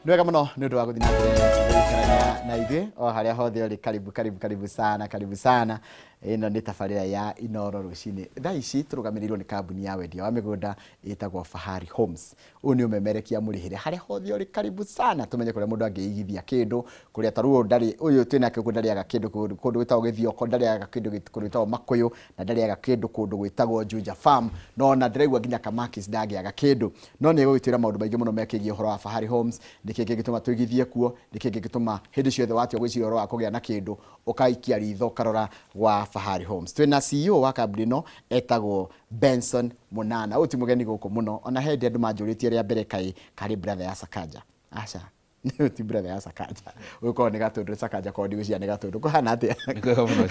Nwega muno nĩ ũndũ wa gũthiĩ na mbere gũikarania na ithuĩ o harĩa hothe ũrĩ. Karibu sana. Ĩno nĩ tabarĩra ya Inooro Rũcinĩ. Thaa ici tũrũgamĩrĩirwo nĩ kambuni ya wendia wa mĩgũnda ĩtagwo Fahari Homes. Ũyũ nĩ ũmemerekia mũrĩhĩre harĩa hothe ũrĩ, karibu sana. Tũmenye kũrĩa mũndũ angĩigithia kĩndũ, kũrĩa tarũo ndarĩ ũyũ twĩnake gũkũ ndarĩaga kĩndũ kũndũ gwĩtagwo Gĩthioko, ndarĩaga kĩndũ kũndũ gwĩtagwo Makũyũ, na ndarĩaga kĩndũ kũndũ gwĩtagwo Juja Farm, no na ndĩraigua nginya Kamakis ndangĩaga kĩndũ. No nĩ gũgĩtwĩra maũndũ maingĩ mũno mekigie ũhoro wa Fahari Homes, nĩkĩ kĩngĩtũma tũigithie kuo, nĩkĩ kĩngĩtũma hĩndĩ ciothe watua gwĩciria ũhoro wa kũgĩa na kĩndũ ũkaikia ritho karora wa Fahari Homes. Twĩna CEO wa kambuni ĩno etagwo Benson Munana. Ũyũ ti mũgeni gũkũ mũno, ona hĩndĩ andũ manjũrĩtie rĩa mbere karĩ brother ya Sakaja. Aca nĩ ti brother ya Sakaja. Ũyũ korwo nĩ Gatũndũ, Sakaja korwo ndigwĩciria nĩ Gatũndũ. Kũhana atĩa?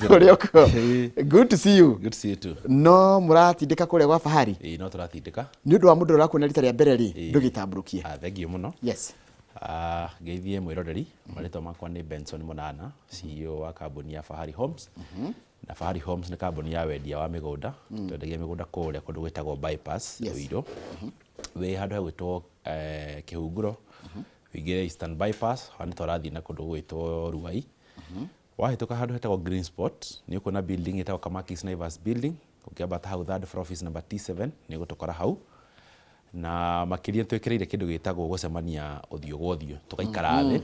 Ũrĩ ũkũ? Good to see you. Good to see you too. No mũratindĩka kũrĩa gwa Fahari? No tũratindĩka. Nĩ ũndũ wa mũndũ ũrakuona rita rĩa mbere rĩ, ndũgĩtambũrũkie. Thengiũ mũno. Yes. Geithie mwĩroreri, marĩtwa makwa nĩ Benson Munana, CEO wa kambuni ya Fahari Homes. Na Fahari Homes nĩ kambuni ya wendia wa mĩgũnda, twendagia mĩgũnda kũrĩa kũndũ gwĩtagwo bypass Ruiru. Wĩ handũ hagwĩtwo Kĩhunguro, wĩingĩre Eastern bypass, nĩ twarathiĩ na kũndũ gwĩtwo Ruai. Wahĩtũka handũ hetagwo Green Spot, nĩ ũkuona building ĩtagwo Kamakis Naivas building, ũkĩambata hau third floor office number T7, nĩ ũgũtũkora hau. Na makĩria twĩkĩrĩire kĩndũ gĩtagwo gũcemania ũthiũ gwa ũthiũ, tũgaikara thĩ.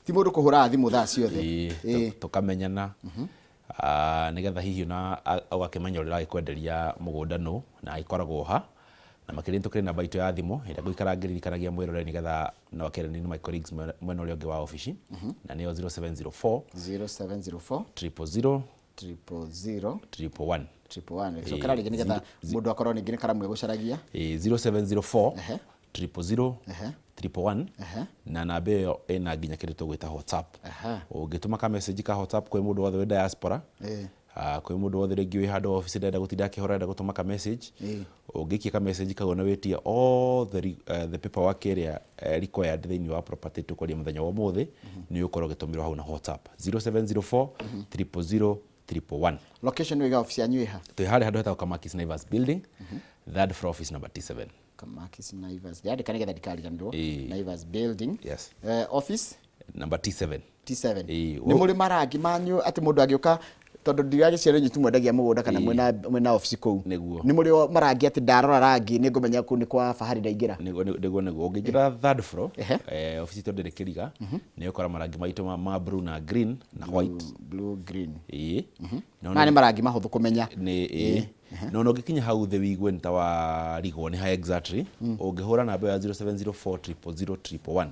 Ti mũndũ kũhũra thimũ thaa ciothe. Tũkamenyana nĩgetha hihi na ũgakĩmenya ũrĩa ũragĩkwenderia mũgũnda nũ na agĩkoragwo ha. Na makĩria tũkĩrĩ namba itũ ya thimũ ĩrĩa ngũikara ngĩririkanagia mwĩroreri nĩgetha no akĩrani nĩ my colleagues mwena ũrĩa ũngĩ wa ofici, na nĩyo 0704 000 Cokera rĩngĩ nĩgetha mũndũ akorwo ningĩ nĩ karamu egũcaragia. 0704 000 na namba ĩyo ĩna nginya kĩndũ tũgwĩta WhatsApp. Ũngĩtũma ka message ka WhatsApp kwĩ mũndũ wothe wĩ diaspora, kwĩ mũndũ wothe rĩngĩ wĩ handũ ofici ndenda gũtinda akĩhora, ndenda gũtũma ka message, ũngĩikia ka message kau na wĩtie all the paperwork ĩrĩa required thĩinĩ wa property tũkũria mũthenya wa ũmũthĩ, nĩ ũkorwo ũgĩtũmĩrwo hau na WhatsApp 0704 000 Location wĩga office yanyu ĩha? Twĩ harĩa handũ hetagwo Kamakis Naivas building, third floor office number T7. Kamakis Naivas. Ndĩrandĩka nĩgetha ndikariganĩrwo. Naivas building. Yes. Office number T7. T7. Nĩ mũrĩ marangi manyu atĩ mũndũ angĩũka tondũ ndiragĩciara nyitũ mwendagia mũgũnda kana mwena office kũu. Nĩ mũrĩ marangi atĩ ndarora rangi nĩ ngũmenya kũu nĩ kwa Fahari ndaingĩra. Nĩguo ũngĩingĩra third floor, office itũ ndĩrĩ Kĩriga, nĩ ũkora marangi maitũ ma blue na green na white. Blue green. Na nĩ marangi mahũthũ kũmenya. No ũngĩkinya hau thĩ wĩigue nĩ ta warigwo nĩ ha exactly, ũngĩhũra namba ya 0704 000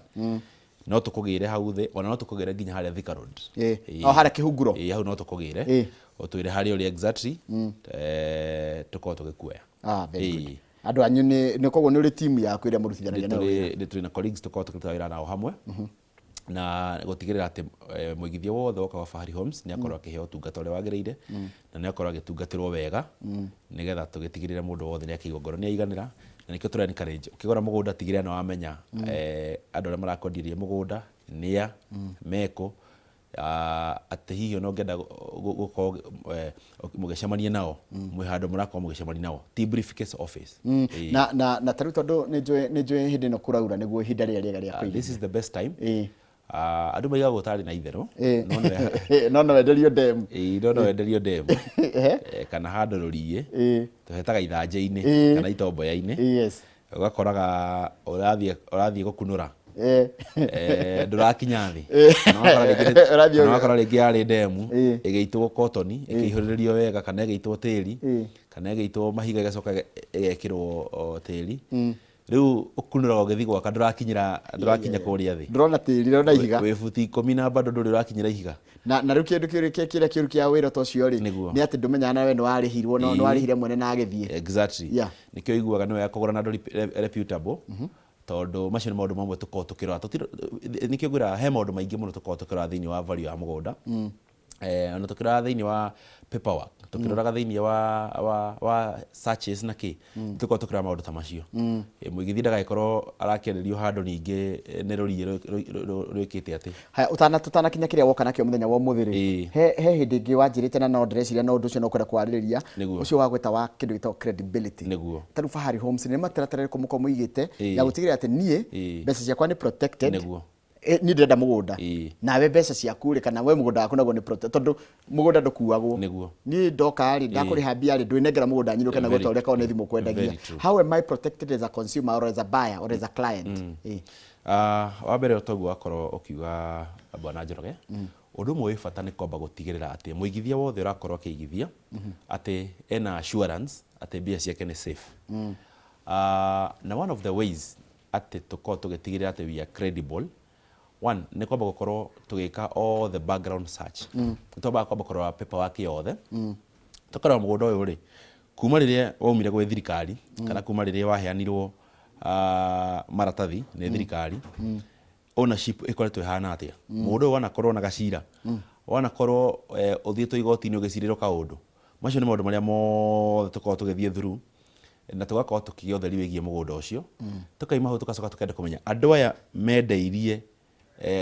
no tũkũgĩre hau thĩ, ona no tũkũgĩre nginya harĩa Thika Road. O harĩa Kĩhunguro. Hau no tũkũgĩre, ũtwĩre harĩa ũrĩ exactly, tũkorwo tũgĩkuoya. Very good. Andũ anyu nĩ koguo nĩ ũrĩ timu yaku ĩrĩa mũrutithanagia nayo wĩra? Nĩ tũrĩ na colleagues tũkorwo tũkĩruta wĩra nao hamwe, na gũtigĩrĩra atĩ mũigithia wothe woka wa Fahari Homes nĩ akorwo akĩheo ũtungata ũrĩa wagĩrĩire, na nĩ akorwo agĩtungatĩrwo wega, nĩgetha tũgĩtigĩrĩre mũndũ wothe nĩ akĩigua ngoro nĩ aiganĩra. Na nĩkĩo tũrĩ encourage ũkĩgũra mũgũnda tigĩrĩra nĩ wamenya andũ arĩa marakwendirie mũgũnda nĩa meko, atĩ hihi ona ũngĩenda gũkorwo mũgĩcemania nao, mwĩ handũ mũrakorwo mũgĩcemania nao, ti briefcase office. Na tarĩu tondũ nĩ njũĩ hĩndĩ ĩno kũraura nĩguo ihinda rĩrĩa rĩega rĩa kũigithia. This is the best time. Andũ maigagwo tarĩ na itherũ, no no wenderio ndemu. No no wenderio ndemu kana handũ rũriĩ tũhetaga ithanjĩ-inĩ kana itomboya-inĩ, ũgakoraga ũrathiĩ gũkunũra, ndũrakinya thĩ, ũrakora rĩngĩ yarĩ ndemu ĩgĩitwo kotoni ĩkĩihũrĩrĩrio wega, kana ĩgĩitwo tĩri, kana ĩgĩitwo mahiga ĩgacoka ĩgekĩrwo tĩri. Rĩu ũkunũra ũgĩthiĩ gwaka ndũrakinya kũrĩa thĩ, ndũrona tĩri, ndũrona ihiga, wĩ buti 10 na bado ndũrĩ ũrakinyĩra ihiga. Na rĩu kĩndũ kĩrĩa kĩũru kĩa wĩra ta ũcio rĩ, nĩ atĩ ndũmenyaga nawe nĩ warĩhirwo, no warĩhire mwene na agĩthiĩ. Exactly. Nĩkĩo iguaga nĩ wega kũgũra na andũ reputable, tondũ macio nĩ maũndũ mamwe tũkorwo tũkĩrora. Nĩkĩo ngwĩra he maũndũ maingĩ mũno tũkorwo tũkĩrora thĩinĩ wa value ya mũgũnda, ona tukirora thiini wa paperwork tukiroraga thiini wa searches na ki tuko tukira maundu ta macio muigithi ndagaikorwo arakienderio handu ningi ni ruri rwikite ati haya tutanakinya kiria woka nakio muthenya wa umuthiri he hindi ngi wanjirite na no ndreciria no ndu cio no kwenda kwaririria ucio wa gweta wa kindu gitao credibility niguo taru Fahari Homes ni materatere kumuko muigite ya gutigira ati nie mbeca ciakwa ni protected niguo ni ndenda mugunda nawe mbeca ciaku ri kana we mugunda waku naguo ni protect tondu mugunda ndukuagwo niguo ni ndoka ri ndakuriha mbia ri ndwinengera mugunda nyiruke na gutore ka one thimu kwendagia how am I protected as a consumer or as a buyer or as a client wa mbere otoguo akorwo ukiuga Bwana Njoroge undu mwe bata ni komba gutigirira ati muigithia wothe urakorwo kiigithia ati ena assurance ati mbia ciake ni safe na one of the ways ati tuko tugitigirira ati we are credible one ni kwamba gukorwo tugika all the background search tutomba kwamba korwa paperwork yothe tukorwa mugunda uyu ri kuma riria waumire gwe thirikari kana kuma riria waheanirwo maratathi ni thirikari ownership ikoretwo ihana atia mundu wana korwo na gacira wana korwo uthietwo igoti-ini ugiciriro kaundu macio ni maundu maria mothe tukorwo tugithie through na tugakorwo tukigĩa ũtheri wĩgiĩ mũgũnda ũcio tukaima hau tugacoka tukenda kũmenya andũ aya mendeirie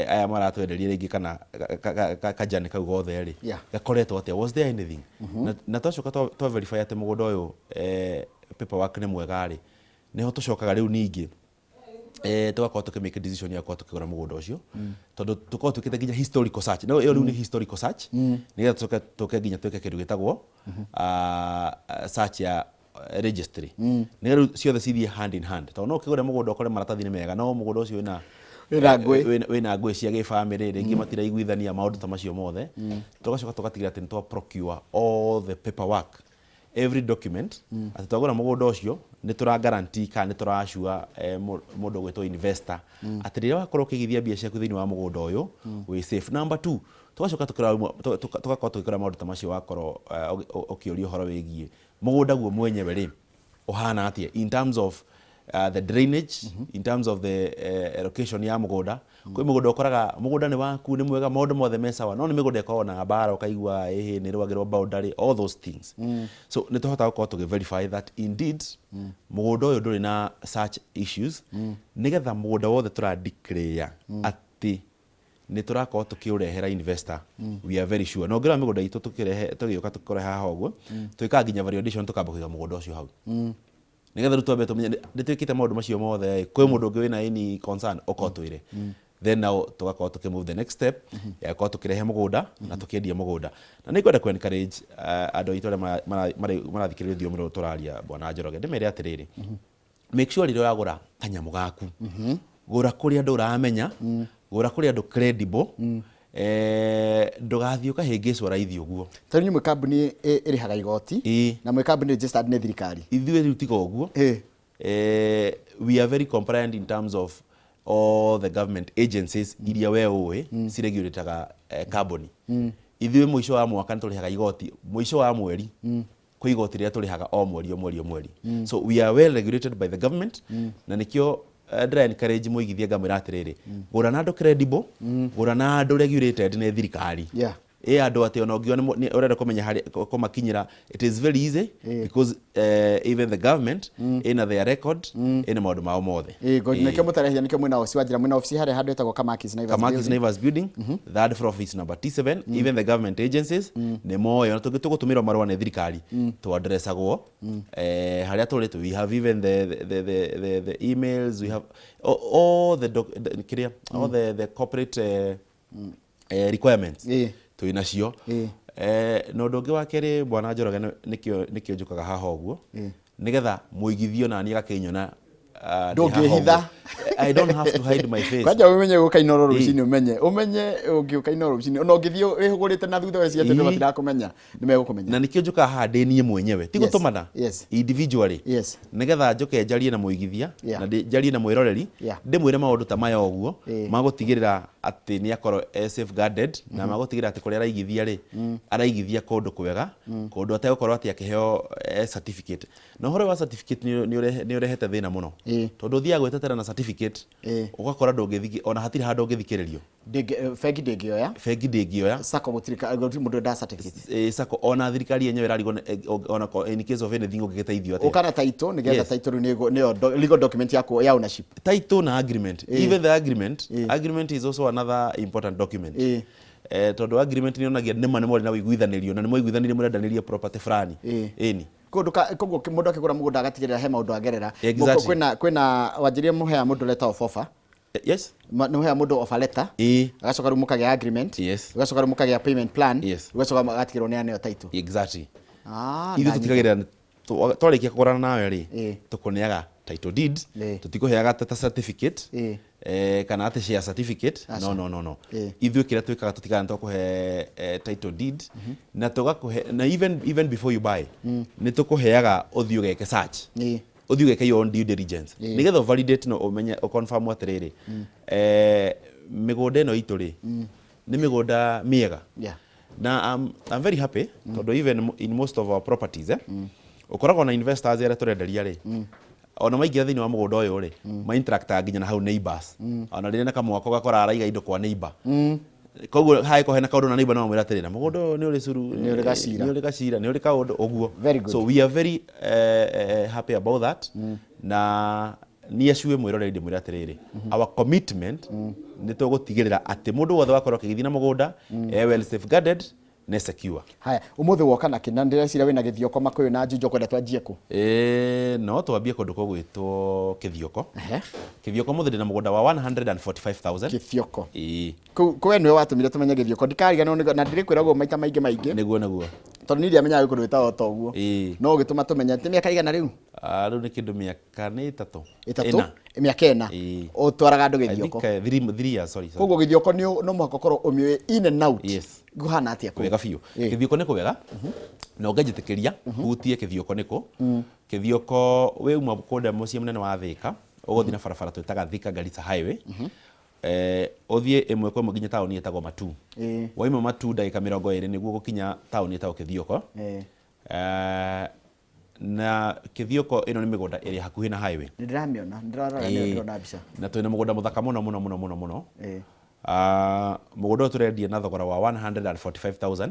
aya maratwenderia rĩngĩ kana kajani kau gothe rĩ gakoretwo atĩa, was there anything na twacoka twa verify atĩ mũgũnda ũyũ paperwork nĩ mwega rĩ nĩho tũcokaga rĩu ningĩ tugakorwo tukimake decision ya kwa tukigura mũgũnda ũcio tondu tukorwo tukite nginya historical search no iyo ni historical search nigetha tuke nginya tweke kindu gitagwo search ya registry nigetha ciothe cithie hand in hand tondu no ukigure mũgũnda ukore maratathi ni mega no mũgũnda ũcio wina ngũĩ cia gĩbamĩrĩ rĩngĩ matiraiguithania maũndũ ta macio mothe tugacoka tugatigira atĩ nitwa procure all the paperwork every document ati twagura mũgũnda ũcio ni tura guarantee kana ni tura assure mũndũ gwĩtwo investor ati rĩrĩa wakorwo ũkĩigithia mbia ciaku thĩinĩ wa mũgũnda ũyũ wĩ safe. Number 2 tugacoka tugakorwo tũgĩkora maũndũ ta macio wakorwo ũkĩũria ũhoro wĩgiĩ mũgũnda guo mwenyewe rĩ ũhana atĩa in terms of the drainage in terms of the location ya mũgũnda kwĩ mũgũnda ũkoraga mũgũnda nĩ waku nĩ mwega maũndũ mothe me sawa no nĩ mĩgũnda ĩkoragwo na mbara ũkaigua ĩhĩ nĩ rwagĩrwo boundary all those things so nĩ tũhotaga gũkorwo tũgĩ-verify that indeed mũgũnda ũyũ ndũrĩ na such issues nĩgetha mũgũnda wothe tũra-declare atĩ nĩ tũrakorwo tũkĩũrehera investor we are very sure no ngĩrora mĩgũnda itũ tũgĩũka tũkore haha ũguo twĩkaga nginya validation tũkamba kũiga mũgũnda ũcio hau nigetha rĩu twambe tũmenye nĩ twĩkĩte maũndũ macio mothe kwĩ mũndũ ũngĩ wĩna any concern ũkorwo twĩre then now tugakorwo tukimove the next step ya gũkorwo tũkĩrehe mũgũnda na tũkĩendia mũgũnda na nĩ ngwenda encourage andũ aitũ arĩa marathikĩrĩria rũthiomi rũrũ tũraria Bwana Njoroge ndĩmere atĩrĩrĩ make sure rĩrĩa ũragũra kanyamũ gaku gũra kũrĩ andũ ũramenya gũra kũrĩ andũ credible ndũgathiĩ ũkahĩngĩcwo raithi ũguo tondũ nyumwe kambuni ĩrĩhaga igoti na mwe kambuni registered nĩ thirikari ithuĩ rĩu tiga ũguo we are very compliant in terms of all the government agencies iria we ũĩ ciregulataga kambuni ithuĩ mũico wa mwaka nĩ tũrĩhaga igoti mũico wa mweri kwĩ igoti rĩrĩa tũrĩhaga o mweri so we are well regulated by the government na nĩkĩo ndĩra encourage mũigithia ngamwĩra atĩrĩrĩ gũra na andũ credible gũra na andũ regulated nĩ thirikari andũ atĩ ona ũngiona ũrenda kũmenya harĩ kũmakinyĩra it is very easy because even the government ina their record ina maũndũ mao mothe nĩkĩo mũtarehia nĩkĩo mwĩna ofici wanjĩra mwĩna ofici harĩa handũ ĩtagwo Kamakis Naivas building third floor office number T7 even the government agencies nĩ moyo na tũgĩtũmĩrwo marũa nĩ thirikari to addressagwo harĩa tũrĩ we have even the emails we have all the corporate requirements twinacio no ndũngĩ wa kerĩ Bwana Njoroge nĩkĩo njũkaga haha ũguo nĩgetha mũigithio na niĩ gakĩnyona ndũngĩhitha I don't have to hide my face kwanja umenye gũka Inoro rũcinĩ umenye ũngĩũka Inoro rũcinĩ ona ũngĩthiĩ wĩhũgũrĩte na thutha weci atĩ matirakũmenya nĩmegũkũmenya na nĩkĩo njũkaga haha ndĩ niĩ mwenyewe ti gũtũmana individually nĩgetha njũke njarie na mũigithia na njarie na mwĩroreri ndĩmwĩre maũndũ ta maya ũguo magũtigĩrĩra atĩ nĩakorwo safeguarded na magũtigĩrĩra atĩ kũrĩa araigithia rĩ araigithia kũndũ kwega kũndũ ategũkorwo atĩ akĩheo certificate na ũhoro wa certificate nĩ ũrehete thĩna mũno tondũ ũthiaga gwĩtetera na certificate certificate ugakora ndũngĩthiki ona hatirĩ handũ ũngĩthikĩrĩrio bengi ndĩngĩoya sako gũtirĩ mũndũ nda certificate sako ona thirikari yenyewe ĩrarigwo ona in case of anything ũngĩgĩteithio atĩa ũkana title nĩgetha title nĩyo legal document yako ya ownership title na agreement even the agreement is also another important document tondũ agreement nĩ onagia nĩ mũrĩ na ũiguithanĩrio na nĩ mũiguithanĩrio mũrendanĩria property fulani ĩni koguo mũndũ akĩgũra mũgũnda agatigĩrĩra he maũndũ agerera kwĩna wanjĩrie mũhea mũndũ letter of offer yes nĩ mũhea mũndũ offer letter agacoka rĩu mũkagĩa agreement agacoka rĩu mũkagĩa payment plan agacoka magatigĩrĩrwo nĩ aneo title exactly ithuĩ tũtigagĩrĩra twarĩkia kũgũrana nawe rĩ tũkũneaga title deed tũtikũheaga tata certificate kana atĩ share certificate no ithuĩ kĩrĩa twĩkaga tũtigana tũkũhe title deed na tũgakũhe na even before you buy nĩ tũkũheaga ũthiĩ ũgeke search ũthiĩ ũgeke your own due diligence nĩgetha validate no ũmenye confirm atĩrĩrĩ mĩgũnda ĩno itũ rĩ nĩ mĩgũnda mĩega na I'm very happy tondũ even in most of our properties ũkoragwo na investors arĩa tũrenderia rĩ ona maingĩra thĩinĩ wa mũgũnda ũyũ rĩ ma interactaga nginya na hau neighbors ona rĩrĩa na kamwako gakora araiga indo kwa neighbor koguo haĩko hena kaũndũ na neighbor no mwĩra atĩrĩ na mũgũnda ũyũ nĩ ũrĩ curu nĩ ũrĩ gacira nĩ ũrĩ kaũndũ ũguo so we are very happy about that na niĩ acuĩ mwĩroreri ndĩmwĩra atĩrĩrĩ our commitment nĩ tũgũtigĩrĩra atĩ mũndũ wothe wakorwo akĩgĩthiĩ na mũgũnda well safeguarded ne secure haya umuthi woka na kina ndireciria wina githioko makuyu na njunjo kwenda twanjie ku no twambie kundu kugwitwo kithioko kithioko muthi ndina mugunda wa 145,000 kithioko kwe niwe watumire tumenye githioko ndikariga na ndirikwiragwo maita maingi niguo tondu niri amenyaga kundu wita otoguo no gituma tumenya ati miaka igana riu riu ni kindu miaka ni 3 miaka 4 utwaraga andu githioko 3 years sorry koguo githioko no muhaka korwo umiwe in and out guhana atia kwega biũ kithioko nĩ kwega na ũngĩnjĩtĩkĩria hutie kithioko nĩkũ kithioko we uma kũnda mũciĩ mũnene wa Thika ũgũthiĩ na barabara twĩtaga Thika Garissa highway ũthiĩ ĩmwe kwa ĩmwe nginya taũni ĩtagwo Matu waima Matu ndagĩka 20 nĩguo gũkinya taũni ĩtagwo Kithioko na Kithioko ĩno nĩ mĩgũnda ĩrĩ hakuhĩ na highway ndiramiona ndĩrona mbica na twĩna mũgũnda mũthaka mũno mũgũnda turendia na thogora wa 145,000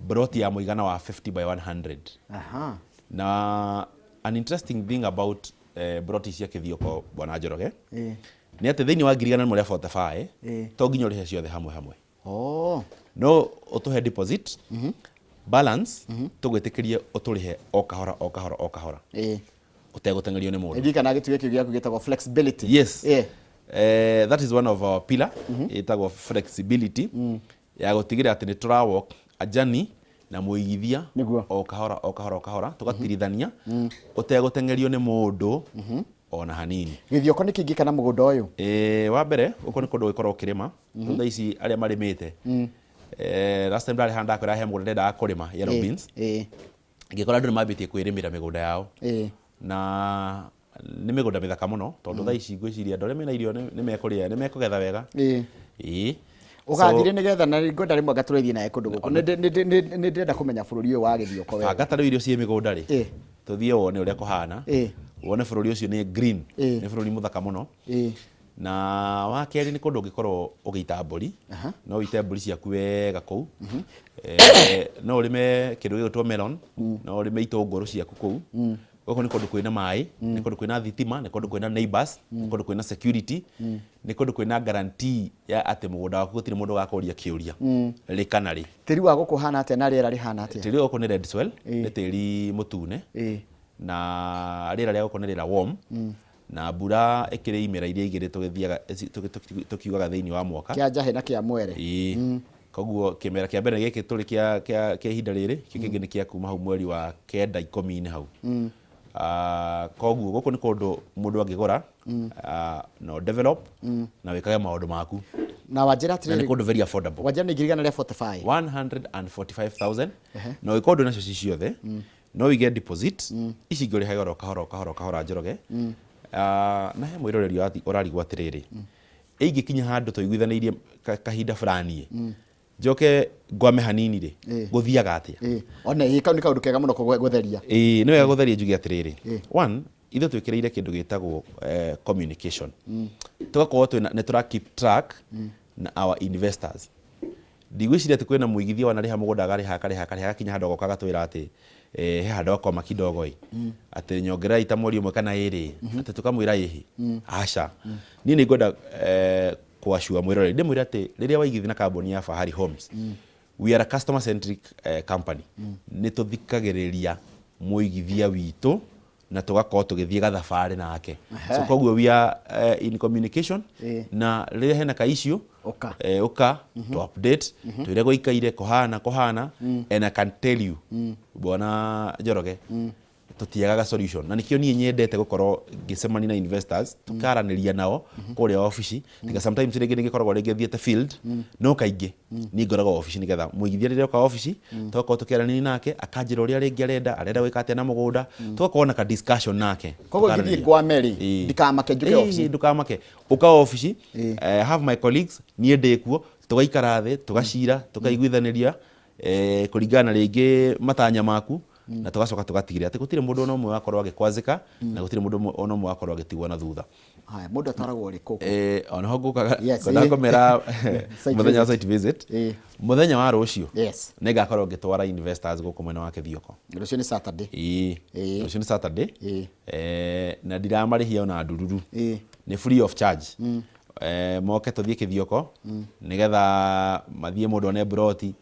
broti ya mũigana wa 50 by 100 na an interesting thing about broti cia Kithioko bwana Njoroge nĩ atĩ thĩinĩ wa 145 to nginya ũrĩhe ciothe hamwe no ũtũhe deposit balance tũgwĩtĩkĩrie ũtũrĩhe o kahora ũtegũteng'erio nĩ mũndũ ndikana gĩtugĩ kĩu gĩaku gĩtagwo flexibility yes that is one of our pillar itagwo flexibility ya gũtigĩrĩra atĩ nĩ tũra walk a journey na mũigithia o kahora tũgatirithania ũtegũteng'erio nĩ mũndũ ona hanini gĩthioko nĩ kĩingĩ kana mũgũnda ũyũ wa mbere ũko nĩ kũndũ gĩkorwo kĩrĩma thutha ici arĩa marĩmĩte last time ndarĩ handa kwĩra he mũgũnda ndendaga kũrĩma yellow beans ngĩkora andũ nĩ mambĩtie kwĩrĩmĩra mĩgũnda yao na nĩ mĩgũnda mĩthaka mũno tondũ thaa ici ngwĩciria andũ arĩa mena irio nĩ mekũrĩa nĩ mekũgetha wega ugathire nigetha na ngwenda rimwe ngatũrĩthie nawe kũndũ gũkũ nĩ ndĩrenda kũmenya bũrũri ũyũ wa gĩthioko wega banga tarĩ irio ciĩ mĩgũnda rĩ tũthiĩ wone ũrĩa kũhana wone bũrũri ũcio nĩ green nĩ bũrũri mũthaka mũno na wa kerĩ nĩ kũndũ ũngĩkorwo ũgĩita mbũri no ũite mbũri ciaku wega kũu no ũrĩme kĩndũ gĩgwĩtwo melon no ũrĩme itũngũrũ ciaku kũu gũkũ nĩ kũndũ kwĩna maĩ nĩ kũndũ kwĩna thitima nĩ kũndũ kwĩna neighbors nĩ kũndũ kwĩna security nĩ kũndũ kwĩna guarantee ya atĩ mũgũnda waku gũtirĩ mũndũ ũgakũria kĩũria rĩ kana rĩ tĩri wa gũkũ hana atĩa na rĩera rĩhana atĩa tĩri gũkũ nĩ red soil nĩ tĩri mũtune na rĩera rĩa gũkũ nĩ rĩera warm na mbura ĩkĩrĩ imera iria igĩrĩ tũgĩthiaga tũkiugaga thĩinĩ wa mwaka kĩa njahĩ na kĩa mwere koguo kĩmera kĩa mbere gĩkĩ tũrĩ kĩa ihinda rĩrĩ kĩngĩ nĩ kĩa kuma hau mweri wa 9-10 hau koguo gũkũ nĩ kũndũ mũndũ angĩgũra no develop na wĩkage maũndũ maku na wanjĩra atĩrĩrĩ nĩ kũndũ very affordable wanjĩra nĩ ngirigana rĩa 145,000 na wĩka ũndũ nacio ciothe no wĩige deposit ici ingĩ ũrĩhaga o kahora Njoroge na he mwĩroreri ũrarigwo atĩrĩrĩ ĩngĩkinya handũ tũiguithanĩirie kahinda fulani njoke ngwame hanini rĩ gũthiaga atĩa ona nĩ kaũndũ kega mũno gũtheria nĩ wega gũtheria njuge atĩrĩrĩ one ithe twĩkĩrĩire kĩndũ gĩtagwo communication tugakorwo nĩ tũra keep track na our investors. Ndigwĩciria atĩ kwĩna mũigithia wanarĩha mũgũnda akarĩha gakinya handũ agoka agatwĩra atĩ he handũ akoma kidogo atĩ nyongererai ta mweri ũmwe kana ĩrĩ atĩ tũkamwĩra ĩhĩ aca. Niĩ nĩ ngwenda kwacua mwĩroreri ndĩmwĩre atĩ rĩrĩa waigithia na kambuni ya Fahari Homes, we are a customer centric company. Nĩ tũthikagĩrĩria mũigithia witũ na tũgakorwo tũgĩthiĩ gathabarĩ nake. So koguo we are in communication na rĩrĩa hena ka issue uka to update twĩre gũikaire kũhana and I can tell you Bwana Njoroge tũtiagaga solution. Na nĩkĩo niĩ nyendete gũkorwo ngĩcemania na investors tukaranĩria nao kũrĩa ofici tiga sometimes rĩngĩ nĩgĩkoragwo rĩngĩ thiĩte field no kaingĩ niĩ ngoragwo ofici nĩgetha mũigithia rĩrĩa oka ofici tũgakorwo tũkĩaranĩria nake akanjĩra ũrĩa rĩngĩ arenda gwĩka atĩa na mũgũnda tũgakorwo na ka discussion nake. Koguo ngĩthiĩ kwa Mary ndikamake njũke ofici ndukamake uka ofici have my colleagues niĩ ndĩkuo tũgaikara thĩ tũgacira tũkaiguithanĩria kũringana rĩngĩ matanya maku na tugacoka tugatigĩrĩra atĩ gũtirĩ mũndũ ona ũmwe wakorwo agĩkwazĩka na gũtirĩ mũndũ ona ũmwe wakorwo agĩtigwo na thutha. Haya mũndũ atwaragwo rĩ kũkũ ona ho ngũkaga ngomera mũthenya wa site visit mũthenya wa rũciũ nĩ ngakorwo ngĩtwara investors gũkũ mwena wa Kĩthioko. Rũciũ nĩ Saturday rũciũ nĩ Saturday na ndiramarĩhia ona ndururu nĩ free of charge. Moke tũthiĩ Kĩthioko nĩgetha mathiĩ mũndũ one broti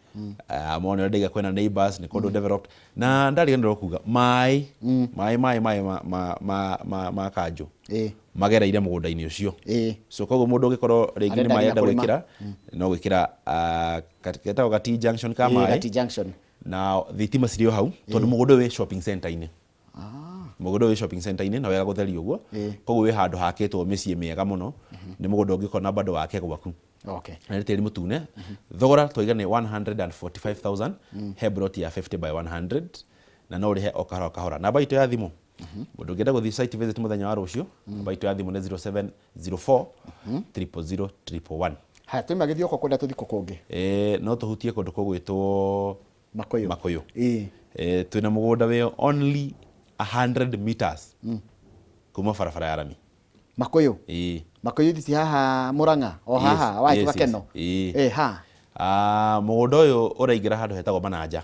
mone ndĩga kwena neighbors nĩ kũndũ developed na ndariganĩrwo kuga maĩ ma kanjũ magereire mũgũnda-inĩ ũcio. So koguo mũndũ ũngĩkorwo rĩngĩ nĩ maĩ enda gwĩkĩra no gwĩkĩra getagwo ga T junction ka maĩ na thitima cirĩ o hau tondũ mũgũnda wĩ shopping center-inĩ. Mũgũnda wĩ shopping center-inĩ na wega gũtheria ũguo koguo wĩ handũ hakĩtwo mĩciĩ mĩega mũno nĩ mũgũnda ũngĩkorwo bado wake gwaku. Na nĩ tĩri mũtune thogora tũiga nĩ 145,000 he broti ya 50 by 100 na no ũrĩhe o kahora. Namba itũ ya thimũ mũndũ ũngĩenda gũthiĩ site visit mũthenya wa rũciũ namba itũ ya thimũ nĩ 0704 000 111. Haya tũima Gĩthioko kwenda tũthi kũngĩ no tũhutie kũndũ kũgwĩtwo Makũyũ. Twĩna mũgũnda wĩ only 100 meters kuma barabara ya rami. Makũyũ Makũyũ thici haha Mũrang'a o haha wa Gakeno ha mũgũnda ũyũ ũraingĩra handũ hetagwo Mananja.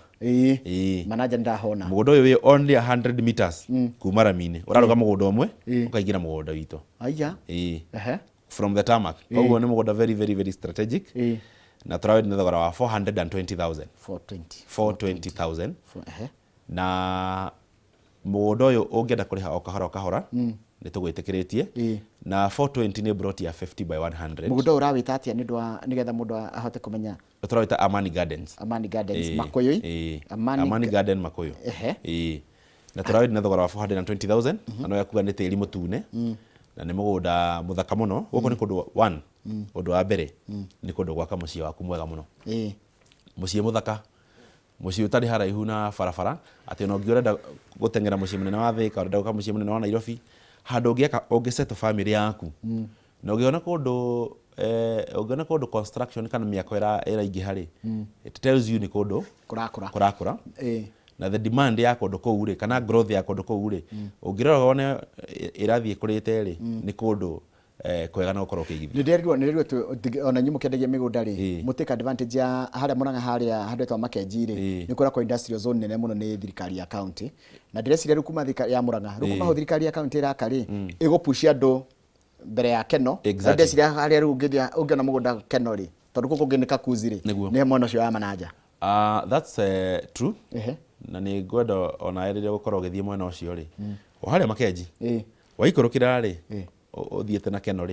Mananja ndahona mũgũnda ũyũ wĩ only 100 meters kuma rami-inĩ ũraruga mũgũnda ũmwe ũkaingĩra mũgũnda witũ from the tarmac. Koguo nĩ mũgũnda very very very strategic na tũrawĩna thogora wa 420,000 na mũgũnda ũyũ ũngĩenda kũrĩha o kahora nĩ tũgwĩtĩkĩrĩtie na 420 nĩ broti ya 50 by 100. Mũgũnda ũrawĩta atĩa nĩgetha mũndũ ahote kũmenya? Tũrawĩta Amani Gardens Makũyũ Amani Garden Makũyũ na tũrawĩta na thogora wa 420,000 na no yakuga nĩ tĩri mũtune na nĩ mũgũnda mũthaka mũno. Gũkũ nĩ kũndũ ũndũ wa mbere nĩ kũndũ gwaka mũciĩ waku mwega mũno mũciĩ mũthaka mũciĩ ũtarĩ haraihu na barabara atĩ ona ũngĩenda gũteng'era mũciĩ mũnene wa Thika ũrenda gũka mũciĩ mũnene wa Nairobi handũ ũngĩsettle family yaku na ũngĩona kũndũ construction kana mĩako ĩraingĩha it tells you nĩ kũndũ kũrakũra na the demand ya kũndũ kũu kana growth ya kũndũ kũu ũngĩrora wone ĩrathiĩ kũrĩte nĩ kũndũ kwega na ũkorwo ũkĩigithia. Nĩrĩrwo ona nyuĩ mũkĩendagia mĩgũnda mũtake advantage ya harĩa Mũrang'a harĩa handũ hetagwo Makenji nĩ kũrĩa industrial zone nene mũno nĩ thirikari ya county na ndĩreciria rĩu kuma thirikari ya Mũrang'a rĩu kuma ho thirikari ya county ĩraka ĩgũpushia andũ mbere ya Keno. Ndĩreciria harĩa rĩu ũngĩona mũgũnda Keno tondũ gũkũ kũngĩ nĩ Kakuzi nĩ mwena ũcio wa Mananja. That's true na nĩ ngwenda ona rĩrĩa gũkorwo ũgĩthiĩ mwena ũcio o harĩa Makenji waikũrũkĩra ũthiĩte na Keno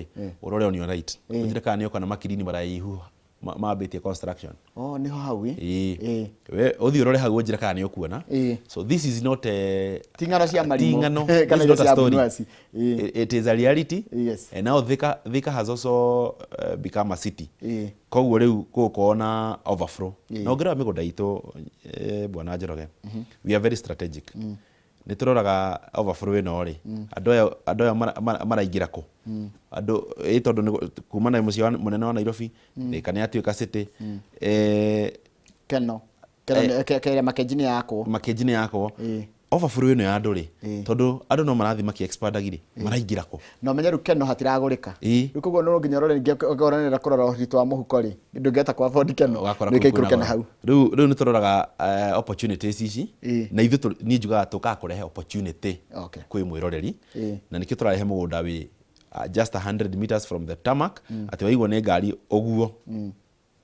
ũrore on your right ũnjire kana nĩ ũkona makirini maraihu mambĩtie construction nĩho hau we ũthiĩ ũrore hau ũnjire kana nĩ ũkuona. So this is not ting'ano cia marimũ kana not a story. It is a reality. And now Thika has also become a city. Koguo rĩu gũkorwo na overflow na ũngĩrora mĩgũnda itũ Bwana Njoroge we are very strategic. Nĩ tũroraga overflow ĩno andũ aya maraingĩra kũ andũ tondũ kuma na mũciĩ mũnene wa Nairobi Thika nĩ atuĩka city Keno Makenji nĩ yakwo overflow ino ya andå rä tondå andå no marathi maki-expandagire maraingĩra kå no menye rä u keno hatiragũrĩka rä koguo no nginya ũrore ningĩ ũkoranĩra kũrora ũritũ wa mũhuko rĩ ndũngĩhota kwa afford keno nĩkĩ ikũrũkena hau rĩu nĩ tũroraga opportunities ici na ithuĩ niĩ njugaga tũkaga kũrehe opportunity kwĩ mwĩroreri na nĩkĩo tũrarehe mũgũnda wĩ just 100 meters from the tarmac atĩ waigua nĩ ngari ũguo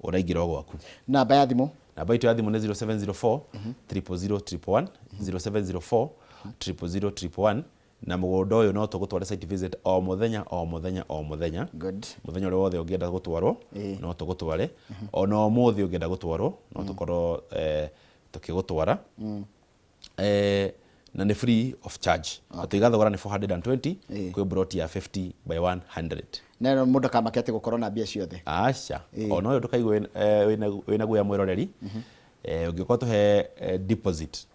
ũraingĩra o gwaku. Namba ya thimũ? Namba itũ ya thimũ nĩ 0704 000 0704 000 na mũgũnda ũyũ no tũgũtware site visit o mũthenya mũthenya ũrĩa wothe ũngĩenda gũtwarwo no tũgũtware ona ũmũthĩ ũngĩenda gũtwarwo no tũkorwo tũkĩgũtwara na nĩ free of charge. Tũiga thogora nĩ 420 kwĩ broti ya 50 by 100. Na mũndũ akamakete gũkorwo na mbia ciothe? Aca ona ũyũ ndũkaigwe wĩna guoya mwĩroreri ũngĩkorwo tũhe deposit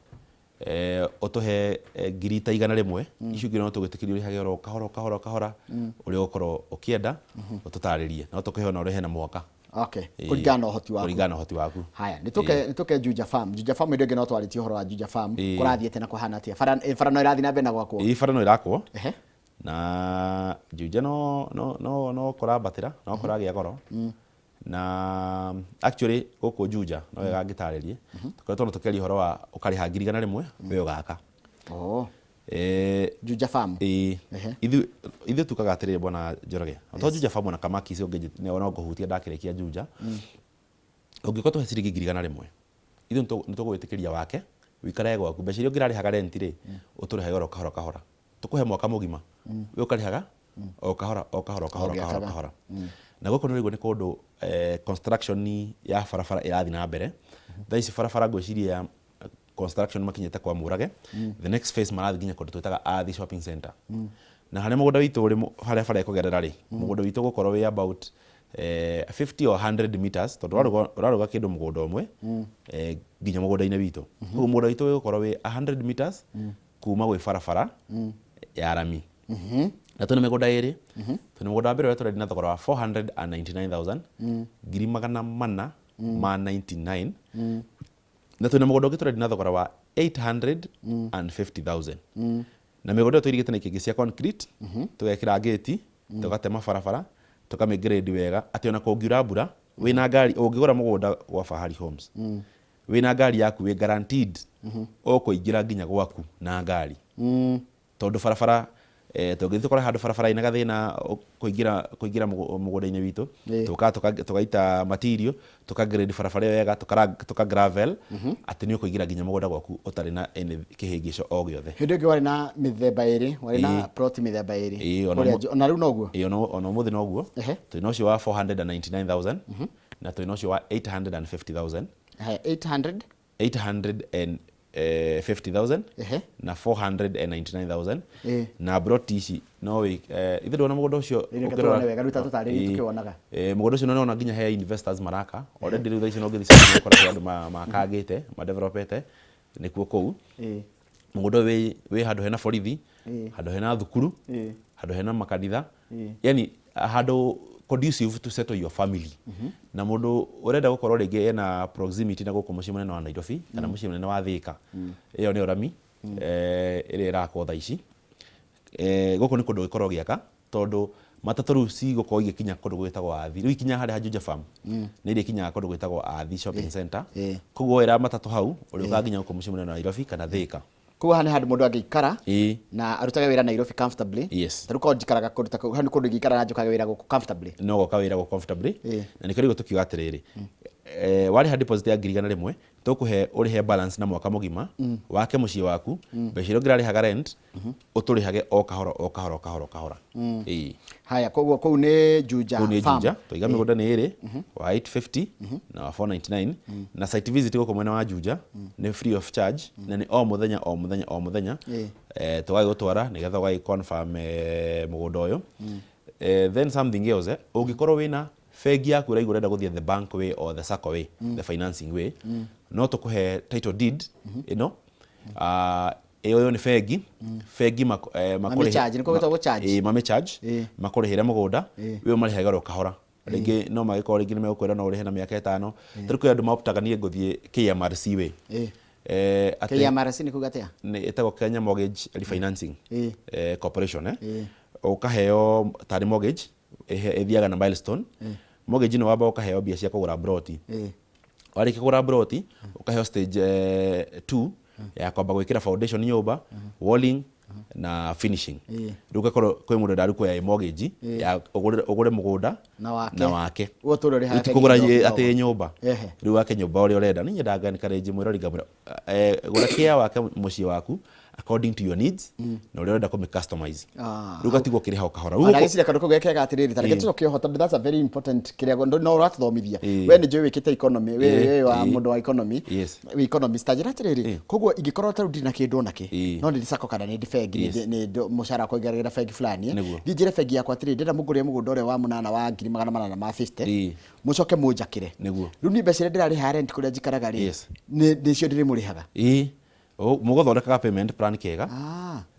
ũtũhe ngiri ta 100 icio ingĩ no tũgwĩtĩkĩria ũrĩhage oro kahora ũrĩa ũgũkorwo ũkĩenda ũtũtarĩrie no tũkũhe ona ũrĩhe na mwaka. Kũringana na ũhoti waku. Kũringana na ũhoti waku. Haya, nĩtũke Juja Farm. Juja Farm ndio no twarĩtie ũhoro wa Juja Farm. Kũrathiĩte na kũhana atĩa? Bara no ĩrathiĩ na mbere na gwakwo? Bara no ĩrakwo. Na Juja no kũrambatĩra no kũragĩa goro. Na actually gũkũ Juja no wega ngĩtarĩrie tũkoretwo tũkĩaria ũhoro wa ũkarĩha ngiri 100 we ũgaka. Juja Farm ithuĩ tukaga atĩrĩrĩ bwana Njoroge to Juja Farm na Kamaki icio ũngĩ no ngũhutia ndakĩrĩkia Juja ũngĩkorwo tũhe ciringi ngiri 100 ithuĩ nĩ tũgwĩtĩkĩria wake wĩikare gwaku mbeca iria ũngĩrarĩhaga rent rĩ ũtũrĩhage oro kahora tũkũhe mwaka mũgima we ũkarĩhaga o kahora na gũkũ nĩ nĩ kũndũ construction ya barabara ĩrathiĩ na mbere thaa ici barabara ngwĩciria construction makinyĩte kwa Mũrage the next phase marathiĩ nginya kũndũ twĩtaga Athi shopping center na harĩa mũgũnda witũ ũrĩ harĩa bara ĩkũgerera rĩ mũgũnda witũ gũkorwo wĩ about 50 or 100 meters tondũ ũraruga kĩndũ mũgũnda ũmwe nginya mũgũnda-inĩ witũ koguo mũgũnda witũ ũgũkorwo wĩ 100 meters kuma gwĩ barabara ya rami na tũnĩ mĩgũnda ĩrĩ tũnĩ mũgũnda wa mbere ũrĩa tũrendia na thogora wa 499,000 ngiri 499 na tũnĩ mũgũnda ũngĩ tũrendia na thogora wa 850,000 na mĩgũnda ĩyo tũirigĩte na ikĩngĩ cia concrete tũgekĩra gate tũgatema barabara tũkamĩgrade wega atĩ ona kũngiura mbura wĩna ngari ũngĩgũra mũgũnda gwa Fahari Homes wĩna ngari yaku wĩ guaranteed ũkũingĩra nginya gwaku na ngari tondũ barabara tũngĩthiĩ tũkore handũ barabara ina gathĩna kũingĩra mũgũnda-inĩ witũ tũgaita material tũkagrade barabara ĩyo wega tũka gravel atĩ nĩ ũkũingĩra nginya mũgũnda gwaku ũtarĩ na kĩhĩngĩco o gĩothe. Hĩndĩ ĩngĩ warĩ na mĩthemba ĩrĩ warĩ na plot mĩthemba ĩrĩ ona rĩu noguo? Ona ũmũthĩ noguo twĩna ũcio wa 499,000 na twĩna ũcio wa 850,000 850,000 na 499,000 na broti ici no ithe ndona mũgũnda ũcio mũgũnda ũcio nona nginya he investors maraka already rĩu thaa ici no ngĩthiĩ gũkora andũ makagĩte madevelopete nĩkuo kũu mũgũnda ũyũ wĩ handũ hena borithi handũ hena thukuru handũ hena makanitha yani handũ conducive to settle your family na mũndũ ũrenda gũkorwo rĩngĩ ena proximity na gũkũ mũciĩ mũnene wa Nairobi kana mũciĩ mũnene wa Thika ĩyo nĩ Rami ĩrĩa ĩrakwo thaa ici gũkũ nĩ kũndũ gĩkorwo gĩaka tondũ matatũ rĩu cigũkorwo igĩkinya kũndũ gwĩtagwo Athi rĩu ikinya harĩa Juja Farm nĩ irĩkinyaga kũndũ gwĩtagwo Athi shopping center koguo woera matatũ hau ũrĩa ũgakinya gũkũ mũciĩ mũnene wa Nairobi kana Thika. Koguo hana handũ mũndũ angĩikara na arutage wĩra Nairobi comfortably. Tarĩu korwo njikaraga kũndũ ta hau nĩ kũndũ ingĩikara na njokaga wĩra gũkũ comfortably. No goka wĩra gũkũ comfortably na nĩkĩo rĩu tũkiuga atĩrĩrĩ warĩha deposit ya ngiri 100 tũkũhe ũrĩhe balance na mwaka mũgima wake mũciĩ waku mbeca iria ũngĩrarĩhaga rent ũtũrĩhage o kahora. Haya koguo kũu nĩ Juja Farm tũiga mĩgũnda nĩ ĩrĩ wa 850 na wa 499 na site visit gũkũ mwena wa Juja nĩ free of charge na nĩ o mũthenya tũgagĩgũtwara nĩgetha ũgagĩ-confirm mũgũnda ũyũ. Then something else ũngĩkorwo wĩna bengi yaku ũraigua ũrenda gũthiĩ the bank way or the sacco way the financing way no tũkũhe title deed ĩno ĩyo nĩ bengi makũrĩhĩre mũgũnda wĩyo marĩhage oro kahora rĩngĩ no magĩkorwo rĩngĩ nĩ megũkwĩra no ũrĩhe na mĩaka 5 tarĩu kwĩ andũ maoptaga niĩ ngũthiĩ KMRC way KMRC ni kugatea nĩ ĩtagwo Kenya Mortgage Refinancing Corporation ũkaheo tarĩ mortgage ĩthiaga na milestone. Mortgage nĩ wamba ũkaheo mbia cia kũgũra broti. Warĩkia kũgũra broti ũkaheo stage 2 ya kwamba gwĩkĩra foundation nyũmba, walling na finishing. Rĩu ũgakorwo kwĩ mũndũ ndarũkwo ya mortgage ya ũgũre mũgũnda na wake. Ũtikũgũra atĩ nyũmba. Rĩu wake nyũmba ũrĩa ũrenda. Niĩ nyendaga encourage mwĩrori ngamwĩra gũra care wake mũciĩ waku according to your needs na ũrĩa ũrenda kũmĩ customize. Rĩu gatigwo kĩrĩha o kahora. Ona gĩcira kandũ kau gekega atĩrĩrĩ tareke tũcoke tondũ that's a very important kĩrĩa no ũratũthomithia. We nĩ njũĩ wĩkĩte economy we wa mũndũ wa economy. Economist njĩra atĩrĩrĩ koguo ingĩkorwo tarũ ndirĩ na kĩndũ onakĩ no ndĩ sako kana nĩ bengi nĩ mũcara kũigarĩra bengi fulani njĩre bengi yakwa atĩrĩrĩ ndĩrenda mũgũrĩre mũgũnda ũrĩa wa mũnana wa 850 mũcoke mũnjakĩre. Rĩu nĩ mbeca ndĩrarĩha rent kũrĩa njikaraga rĩ nĩcio ndĩrĩmũrĩhaga. Mũgũthondekaga payment plan kega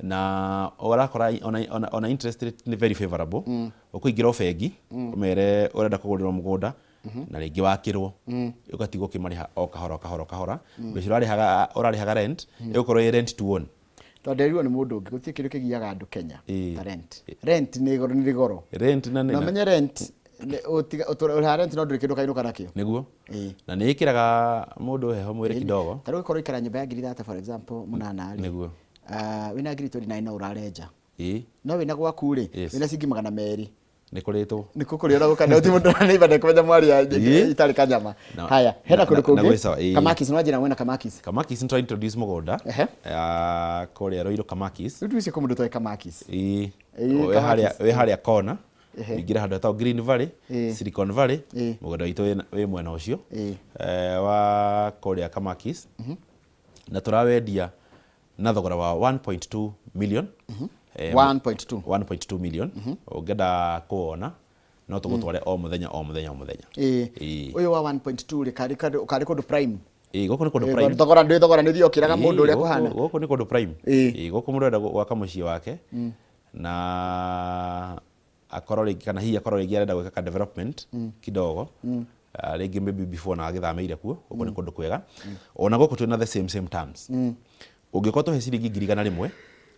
na ũrakora ona interest rate nĩ very favorable. Ũkũingĩra bengi ũmere ũrenda kũgũrĩrwo mũgũnda na rĩngĩ wakĩrwo ũgatigwo ũkĩmarĩha o kahora. Mbeca ũrarĩhaga rent ĩgũkorwo ĩ rent to own. Tondũ nĩ mũndũ ũngĩ gũtirĩ kĩndũ kĩgiaga andũ Kenya ta rent. Rent nĩ goro. Rent na menye rent ũrĩha rent no ndũrĩ kĩndũ kainũka nakĩo. Nĩguo. Na nĩ ĩkĩraga mũndũ heho mwĩrĩ kidogo. Tarĩu ũkorwo ikara nyũmba ya 30 for example mũnana rĩ. Nĩguo. Wĩna 29 no ũrarenja. No wĩna gwaku rĩ wĩna ciringi 200. Nĩ kũrĩtwo. Nĩ kũkũrĩa ũra gũkanda ũti mũndũ na neighbor ndekũmenya mwari ya itarĩ kanyama. Haya, hena kũndũ kũngĩ. Kamakis no njĩra mwena Kamakis. Kamakis nĩ try introduce mũgũnda. Kũrĩa Roiro Kamakis. Rĩu tuicie kũmũndũ toĩ Kamakis. Wĩ harĩa kona. Ingĩra handũ hatagwo Green Valley, Silicon Valley, mũgũnda witũ wĩ mwena ũcio wa kũrĩa Kamakis. Na tũrawendia na thogora wa 1.2 million. 1.2 million. Ũngĩenda kuona no tũgũtware o mũthenya. Ũyũ wa 1.2 rĩ karĩ kũndũ prime. Gũkũ nĩ kũndũ prime. Thogora nĩ thio kĩraga mũndũ ũrĩa kũhana. Gũkũ nĩ kũndũ prime. Gũkũ mũndũ arenda gwaka mũciĩ wake na akorwo rĩngĩ kana hihi akorwo rĩngĩ arenda gwĩka ka development kidogo rĩngĩ maybe before na agĩthamĩire kuo. Gũkũ nĩ kũndũ kwega. Ona gũkũ twĩna the same terms. Ũngĩkorwo tũhe ciringi 100,000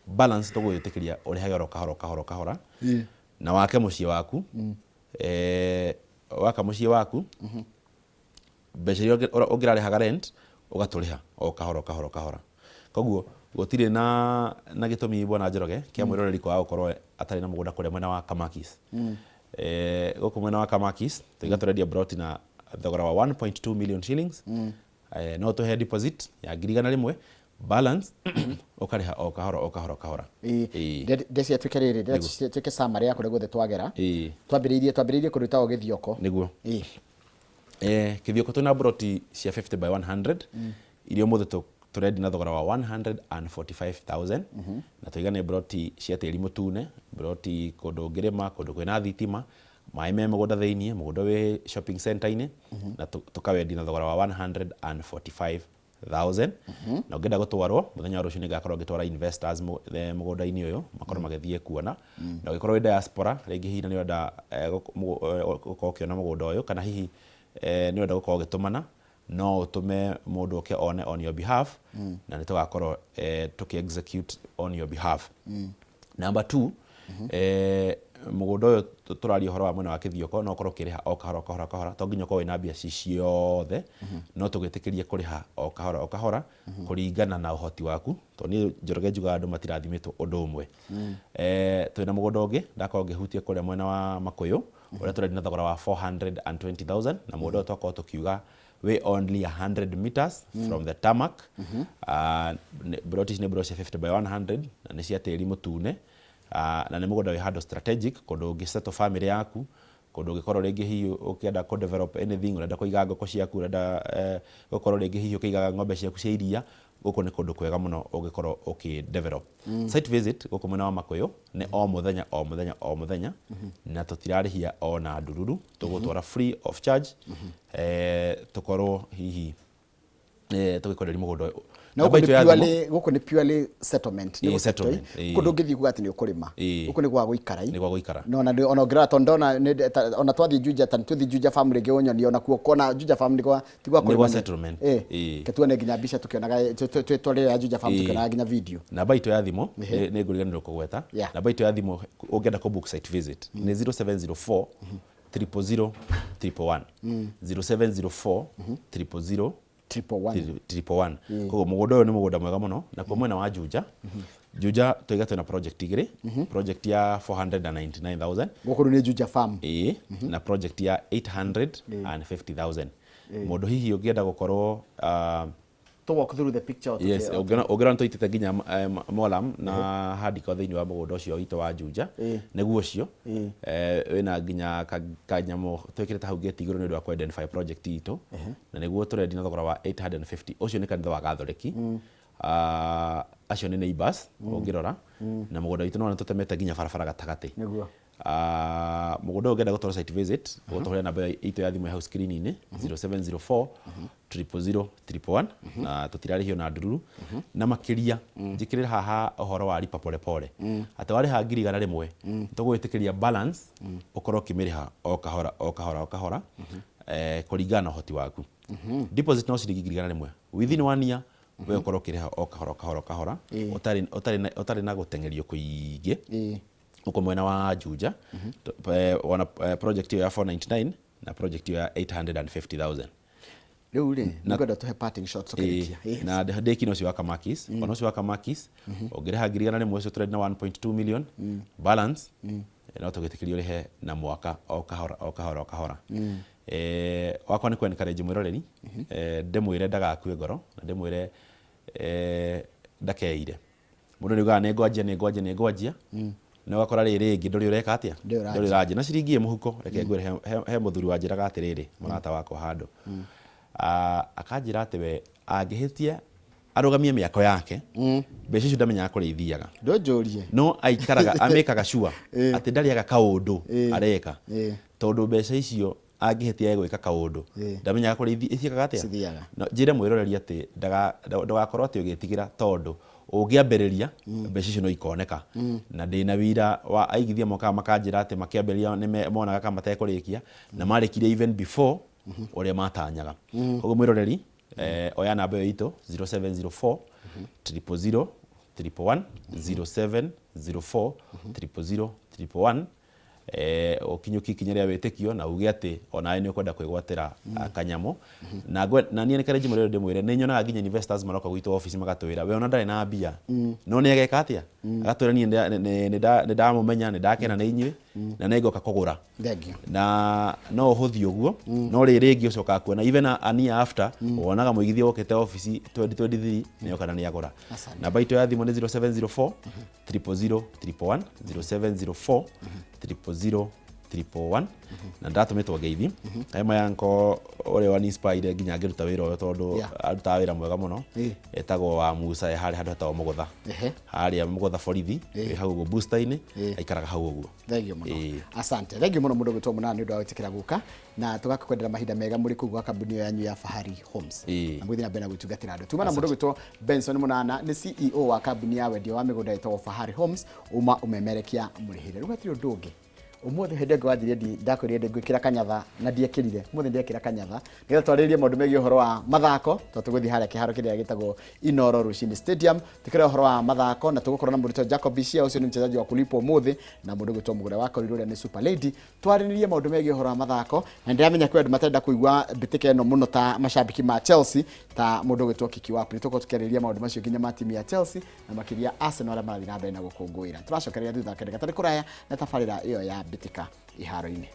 balance tũgũgwĩtĩkĩria ũrĩhage oro kahora na wake mũciĩ waku. Waka mũciĩ waku mbeca iria ũngĩrarĩhaga rent ũgatũrĩha o kahora. Koguo gũtirĩ na gĩtũmi bona Njoroge kĩa mwĩroreri kwa gũkorwo atarĩ na mũgũnda kũrĩa mwena wa Kamakis. Gũkũ mwena wa Kamakis tũrendia broti na thogora wa 1.2 million shillings. No tũhe deposit ya 100,000 balance ũkarĩha o kahora. Ndeci tuke rĩrĩ tuke summary ya kũrĩa guothe twagera. Twambĩrĩirie kũruta o Gĩthioko. Nĩguo. Gĩthioko twĩna broti cia 50 by 100 iria mũthĩ tũrendi na thogora wa 145,000 na tũigane broti cia tĩri mũtune, broti kũndũ ngĩrĩma, kũndũ kwĩna thitima, maĩ me mũgũnda thĩiniĩ, mũgũnda wĩ shopping center-inĩ na tũkawendi na thogora wa 145,000. Na ũngĩenda gũtwarwo mũthenya wa rũciũ nĩngakorwo ngĩtwara investors mũgũnda-inĩ ũyũ makorwo magĩthiĩ kuona. Na ũngĩkorwo wĩ diaspora rĩngĩ hihi nĩ ũrenda gũkorwo ũkĩona mũgũnda ũyũ kana hihi nĩ ũrenda gũkorwo ũgĩtũmana no ũtũme mũndũ ũke one on your behalf na nĩ tũgakorwo tũkĩ-execute on your behalf. Number 2, mũgũnda ũyũ tũraria ũhoro wa mwena wa Gĩthioko no ũkorwo ũkĩrĩha o kahora to nginya ũkorwo wĩna mbia ciothe no tũgĩtĩkĩrie kũrĩha o kahora kũringana na ũhoti waku to niĩ Njoroge njugaga andũ matirathimĩtwo ũndũ ũmwe. Twĩna mũgũnda ũngĩ ndakorwo ngĩhutia kũrĩa mwena wa Makũyũ ũrĩa tũrendia na thogora wa 420,000 na mũgũnda ũyũ twakorwo tũkiuga we only 100 meters from the tarmac. Broti nĩ broti 50 by 100 na nĩ cia tĩri mũtune na nĩ mũgũnda wĩ handũ strategic kũndũ ũngĩ-settle family yaku, kũndũ ũngĩkorwo rĩngĩ hihi ũkĩenda kũ develop anything, ũrenda kũiga ngũkũ ciaku, ũrenda gũkorwo rĩngĩ hihi ũkĩigaga ng'ombe ciaku cia iria, gũkũ nĩ kũndũ kwega mũno ũngĩkorwo ũkĩ-develop. Site visit gũkũ mwena wa Makũyũ nĩ o mũthenya na tũtirarĩhia ona ndururu, tũgũtwara free of charge. Tũkorwo hihi tũgĩkwenderia mũgũnda ũyũ na guku ni purely settlement ni settlement kundu ngithi kuga ati ni ukurima guku ni gwa guikara ni gwa guikara no na ona ngira tondona ona twathi Juja tan tuthi Juja family gionyo ni ona kuo kona Juja family kwa tigwa kurima settlement ketuone nginya mbica tukionaga twetore ya Juja family tukionaga nginya video namba itu ya thimo ni nguriganiro kugweta namba itu ya thimo ungienda ko book site visit ni 0704 000 111 0704 000 111 kogo mugodo uyu ni mugoda mwega muno na kwa mwena wa Juja Juja tuiga twina project igiri project ya 499,000 gukuru ni Juja farm na project ya 850,000 mundu hihi ungienda gukorwo to walk through the picture yes ogera nto itete ginya molam na hadi ko thiini wa mugodo ucio ito wa Juja neguo cio wina ginya kanyamo twikirete hau gate iguru ni ndu kwa identify project ito na neguo turendi na thogora wa 850 ucio ni kanitha wa Gathoreki acio ni neighbors ongirora na mugodo itu no tutemete ginya barabara gatagati neguo mugodo ugenda gutwara site visit gutwara namba ito ya thimu ya screen ni 0704 000 111 na tutirari hio na ndururu na makiria njikirira haha ohoro wa ripa pole pole ate wari ha ngiri igana rimwe tugwitikiria balance ukorwo kimiriha o kahora kuringana na uhoti waku deposit no ciringi ngiri igana rimwe within 1 year we ukorwo kiriha o kahora utari na gutengerio kuingi uko mwena wa Juja wana project ya 499 na project ya 850,000 riu ri ngoda tuhe parting shots okirikia na deki no siwaka makis ono siwaka makis ogireha ngirigana rimwe cio trade na 1.2 million balance no tugitikirio rihe na mwaka o kahora wakwa ni ku encourage mwiroreri ndemwire ndagakue ngoro na ndemwire ndakeire mundu ni ugaga ni ngwanjia na wakora ringi nduri ureka atia nduri raje na ciringi muhuko reke ngwire he muthuri wa njiraga atiriri murata wako hando akanjira ati we angihitia arugamie miako yake mbeca icio ndamenyaga kurithiaga ndonjurie no aikaraga amekaga sure ati ndariaga kaundu areka tondu mbeca icio angihitia gwika kaundu ndamenyaga kurithia atia njire mwiroreri ati ndagakorwo ati ugitigira tondu ungiambiriria mbeca icio no ikoneka na ndina wira wa aigithia moka makanjira ati makiambiriria ni monaga kama matekurikia na marikire even before uria matanyaga koguo mwiroreri oya namba ito 0704 000 111 0704 000 111 okinyuki kinyeria wetekio na uge ati onae ni ukwenda kwigwatira kanyamo na nie nikareje murero ndimwire ni nyonaga ginya investors maroka gwitwa office magatwira we ona ndari na mbia no ni ageka atia agatwira ni ndamumenya ni ndakena na inywe na nengoka kugura na no huthi uguo no ringi ucoka kuona even ania after wonaga muigithia wokete office 2023 ni yokana ni agura namba ito ya thimu ni 0704 000 111 0704 000 na ndatumitwo ngeithi kaima yanko ore wa inspire ginya ngiruta wira uyo tondu aruta wira mwega muno etagwo wa Musa hari handu hatawo mugotha hari mugotha borithi hau go booster ini aikaraga hau uguo thengio muno asante thengio muno mundu gwitwo munani ndu awitikira guka na tugakwendera mahinda mega muri kugwa kambuni yanyu ya Fahari Homes na mwithina bena gwitungatira andu tuma na mundu gwitwo Benson Munana ni CEO wa kambuni ya wendia wa migunda ito Fahari Homes umemerekia murihire rugatiri ndungi umuthi hende ngwanjirie ndakwirire ngwikira kanyatha na ndiekirire umuthi ndiekira kanyatha ngetha twaririe maundu megie uhoro wa mathako tuguthi haria kiharo kiria gitagwo Inoro Rushini Stadium tikira uhoro wa mathako na tugukorwo na mundu Jacob Bishia ucio ni mchezaji wa kulipo umuthi na mundu gwitwo mugure wa Korirore ni Super Lady twarinirie maundu megie uhoro wa mathako na ndiamenya kwendu matenda kuigwa mbitike eno muno ta mashabiki ma Chelsea ta mundu gwitwo Kiki Wapi tuko tukeriria maundu macio ginya ma timu ya Chelsea na makiria Arsenal ara marathi na mbere na gukunguira turacokereria thutha kende gatari kuraya na tafarira iyo ya bitika iharo-ini.